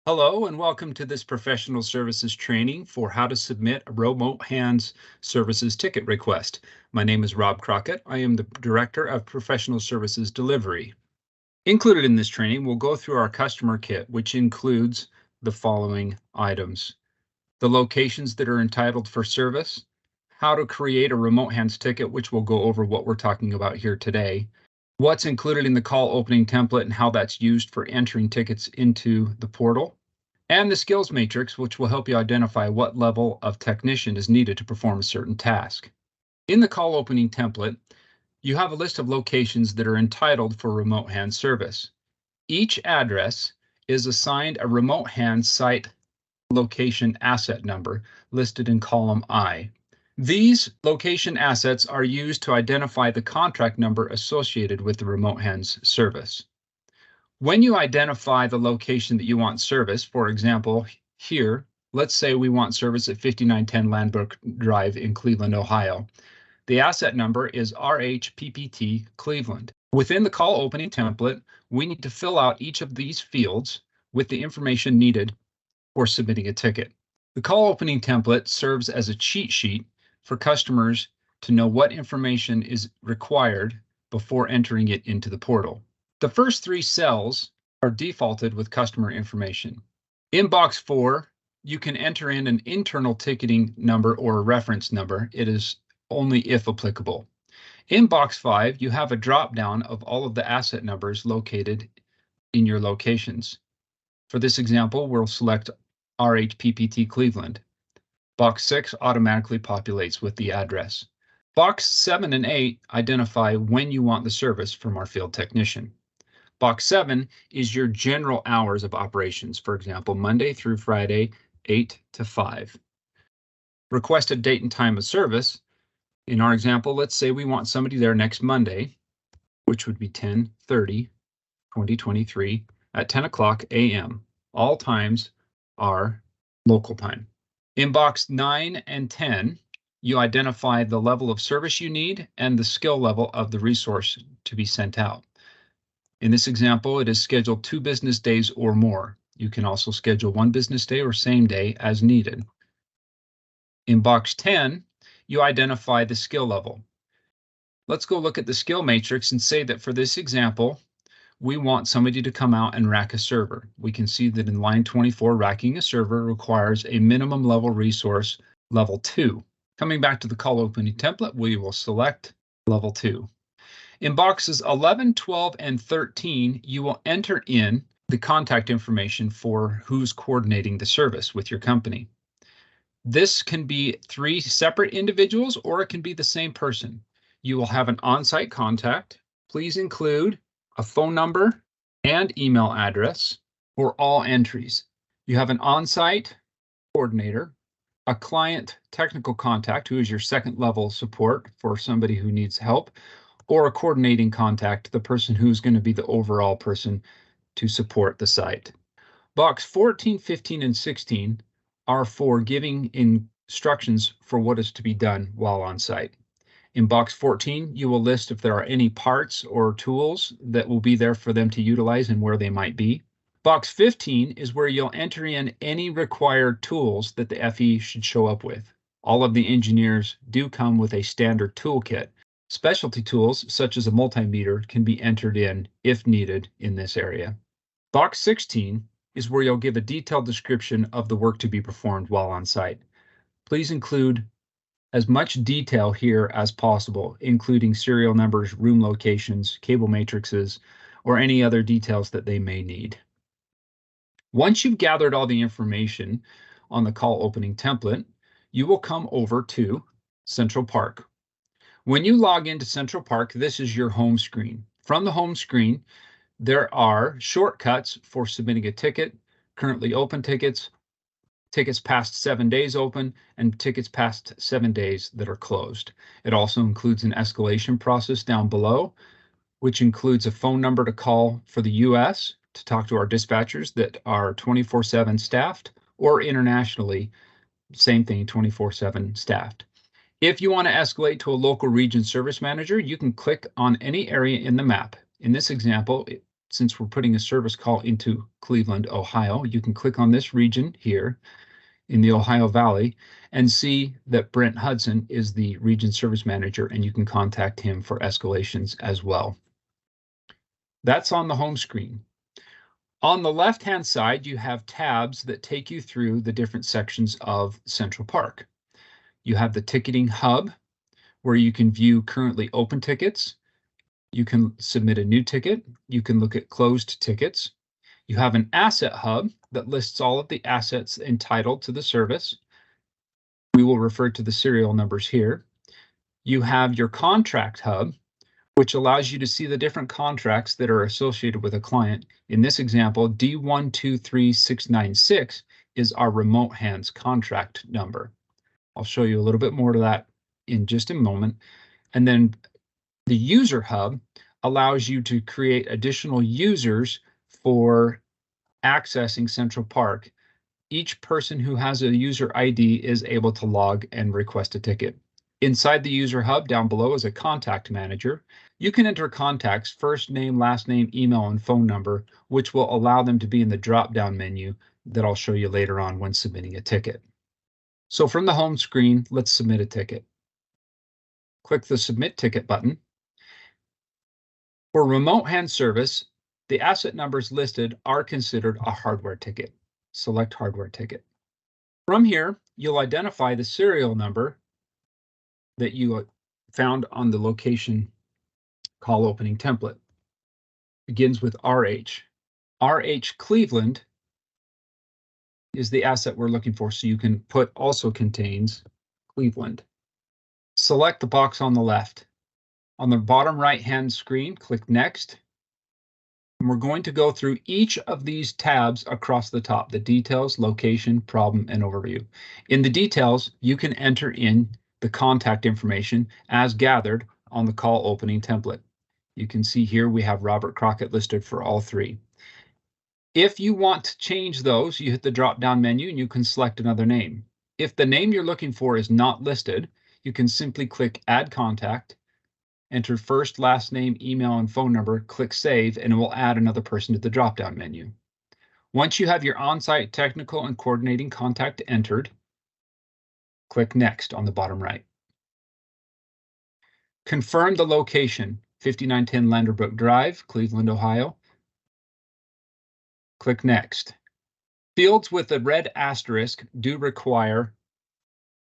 Hello and welcome to this professional services training for how to submit a remote hands services ticket request. My name is Rob Crockett. I am the Director of Professional Services Delivery. Included in this training, we'll go through our customer kit, which includes the following items: the locations that are entitled for service, how to create a remote hands ticket, which we'll go over what we're talking about here today, what's included in the call opening template and how that's used for entering tickets into the portal, and the skills matrix, which will help you identify what level of technician is needed to perform a certain task. In the call opening template, you have a list of locations that are entitled for remote hand service. Each address is assigned a remote hand site location asset number listed in column I. These location assets are used to identify the contract number associated with the remote hands service. When you identify the location that you want service, for example, here, let's say we want service at 5910 Landbrook Drive in Cleveland, Ohio. The asset number is RHPPT Cleveland. Within the call opening template, we need to fill out each of these fields with the information needed for submitting a ticket. The call opening template serves as a cheat sheet for customers to know what information is required before entering it into the portal. The first three cells are defaulted with customer information. In box 4, you can enter in an internal ticketing number or a reference number. It is only if applicable. In box 5, you have a drop down of all of the asset numbers located in your locations. For this example, we'll select RHPPT Cleveland. Box 6 automatically populates with the address. Box 7 and 8 identify when you want the service from our field technician. Box 7 is your general hours of operations, for example, Monday through Friday, 8 to 5. Requested date and time of service. In our example, let's say we want somebody there next Monday, which would be 10/30/2023 at 10 o'clock a.m. All times are local time. In box 9 and 10, you identify the level of service you need and the skill level of the resource to be sent out. In this example, it is scheduled 2 business days or more. You can also schedule 1 business day or same day as needed. In box 10, you identify the skill level. Let's go look at the skill matrix and say that for this example, we want somebody to come out and rack a server. We can see that in line 24, racking a server requires a minimum level resource, level 2. Coming back to the call opening template, we will select level 2. In boxes 11, 12, and 13, you will enter in the contact information for who's coordinating the service with your company. This can be 3 separate individuals or it can be the same person. You will have an on-site contact. Please include a phone number and email address for all entries. You have an on-site coordinator, a client technical contact who is your second level support for somebody who needs help, or a coordinating contact, the person who's going to be the overall person to support the site. Box 14, 15, and 16 are for giving instructions for what is to be done while on site. In box 14, you will list if there are any parts or tools that will be there for them to utilize and where they might be. Box 15 is where you'll enter in any required tools that the FE should show up with. All of the engineers do come with a standard toolkit. Specialty tools, such as a multimeter, can be entered in if needed in this area. Box 16 is where you'll give a detailed description of the work to be performed while on site. Please include as much detail here as possible, including serial numbers, room locations, cable matrices, or any other details that they may need. Once you've gathered all the information on the call opening template, you will come over to Central Park. When you log into Central Park, this is your home screen. From the home screen, there are shortcuts for submitting a ticket, currently open tickets, tickets past 7 days open, and tickets past 7 days that are closed. It also includes an escalation process down below, which includes a phone number to call for the US to talk to our dispatchers that are 24/7 staffed, or internationally, same thing, 24/7 staffed. If you want to escalate to a local region service manager, you can click on any area in the map. In this example, since we're putting a service call into Cleveland, Ohio, you can click on this region here in the Ohio Valley and see that Brent Hudson is the region service manager, and you can contact him for escalations as well. That's on the home screen. On the left-hand side, you have tabs that take you through the different sections of Central Park. You have the ticketing hub, where you can view currently open tickets. You can submit a new ticket. You can look at closed tickets. You have an asset hub that lists all of the assets entitled to the service. We will refer to the serial numbers here. You have your contract hub, which allows you to see the different contracts that are associated with a client. In this example, D123696 is our remote hands contract number. I'll show you a little bit more to that in just a moment. And then the user hub allows you to create additional users for accessing Central Park. Each person who has a user ID is able to log and request a ticket. Inside the user hub down below is a contact manager. You can enter contacts, first name, last name, email, and phone number, which will allow them to be in the drop-down menu that I'll show you later on when submitting a ticket. So from the home screen, let's submit a ticket. Click the Submit Ticket button. For remote hand service, the asset numbers listed are considered a hardware ticket. Select Hardware Ticket. From here, you'll identify the serial number that you found on the location call opening template. Begins with RH. RH Cleveland is the asset we're looking for, so you can put also contains Cleveland. Select the box on the left. On the bottom right-hand screen, click Next. And we're going to go through each of these tabs across the top, the details, location, problem, and overview. In the details, you can enter in the contact information as gathered on the call opening template. You can see here we have Robert Crockett listed for all three. If you want to change those, you hit the drop-down menu and you can select another name. If the name you're looking for is not listed, you can simply click Add Contact, enter first, last name, email, and phone number, click Save, and it will add another person to the drop-down menu. Once you have your on-site technical and coordinating contact entered, click Next on the bottom right. Confirm the location, 5910 Landerbrook Drive, Cleveland, Ohio. Click Next. Fields with a red asterisk do require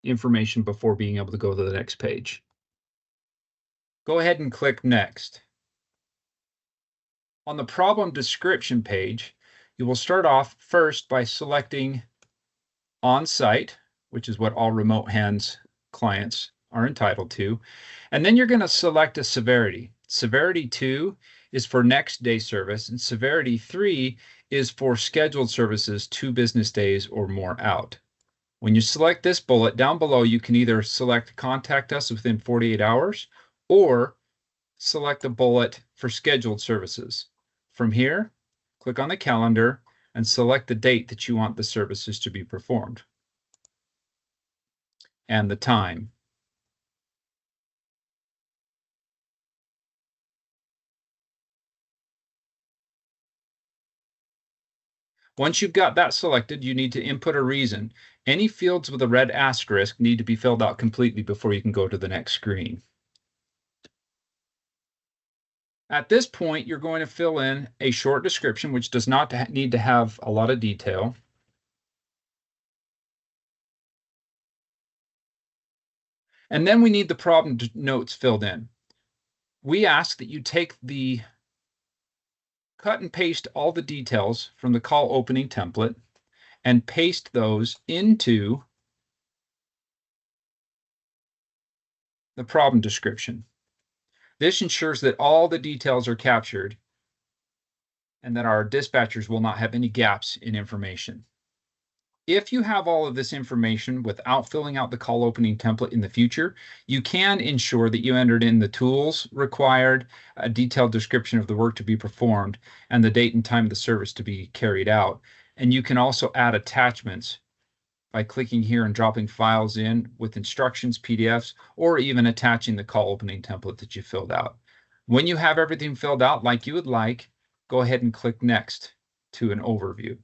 information before being able to go to the next page. Go ahead and click Next. On the problem description page, you will start off first by selecting On-Site, which is what all remote hands clients are entitled to, and then you're going to select a severity. Severity 2 is for next day service, and severity 3 is for scheduled services 2 business days or more out. When you select this bullet down below, you can either select Contact Us within 48 hours or select the bullet for scheduled services. From here, click on the calendar and select the date that you want the services to be performed and the time. Once you've got that selected, you need to input a reason. Any fields with a red asterisk need to be filled out completely before you can go to the next screen. At this point, you're going to fill in a short description, which does not need to have a lot of detail. And then we need the problem notes filled in. We ask that you cut and paste all the details from the call opening template and paste those into the problem description. This ensures that all the details are captured and that our dispatchers will not have any gaps in information. If you have all of this information without filling out the call opening template in the future, you can ensure that you entered in the tools required, a detailed description of the work to be performed, and the date and time of the service to be carried out. And you can also add attachments by clicking here and dropping files in with instructions, PDFs, or even attaching the call opening template that you filled out. When you have everything filled out like you would like, go ahead and click Next to an overview.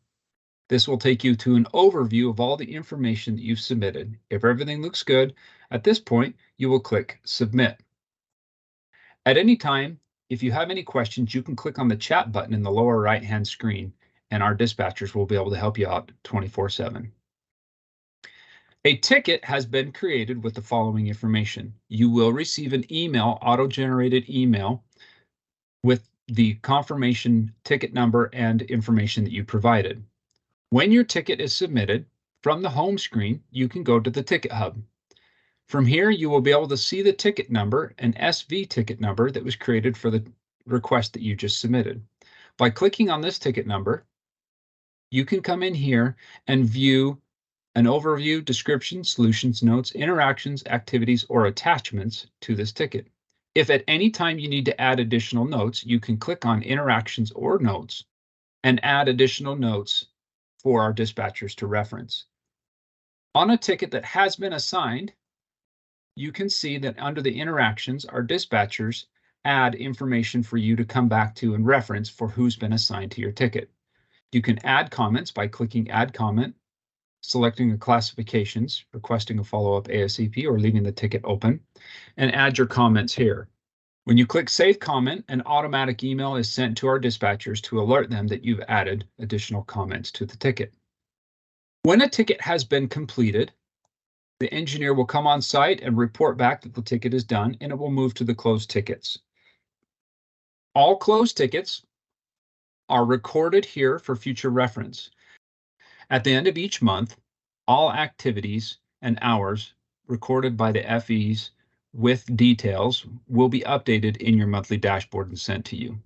This will take you to an overview of all the information that you've submitted. If everything looks good, at this point, you will click Submit. At any time, if you have any questions, you can click on the chat button in the lower right-hand screen, and our dispatchers will be able to help you out 24/7. A ticket has been created with the following information. You will receive an email, auto-generated email, with the confirmation ticket number and information that you provided. When your ticket is submitted, from the home screen, you can go to the Ticket Hub. From here, you will be able to see the ticket number, an SV ticket number that was created for the request that you just submitted. By clicking on this ticket number, you can come in here and view an overview, description, solutions, notes, interactions, activities, or attachments to this ticket. If at any time you need to add additional notes, you can click on interactions or notes and add additional notes for our dispatchers to reference. On a ticket that has been assigned, you can see that under the interactions, our dispatchers add information for you to come back to and reference for who's been assigned to your ticket. You can add comments by clicking Add Comment, selecting the classifications, requesting a follow-up ASAP, or leaving the ticket open, and add your comments here. When you click Save Comment, an automatic email is sent to our dispatchers to alert them that you've added additional comments to the ticket. When a ticket has been completed, the engineer will come on site and report back that the ticket is done, and it will move to the closed tickets. All closed tickets are recorded here for future reference. At the end of each month, all activities and hours recorded by the FEs with details will be updated in your monthly dashboard and sent to you.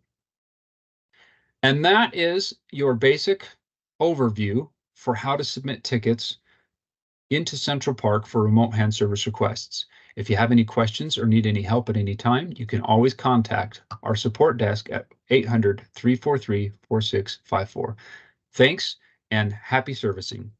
And that is your basic overview for how to submit tickets into Central Park for remote hand service requests. If you have any questions or need any help at any time, you can always contact our support desk at 800-343-4654. Thanks and happy servicing.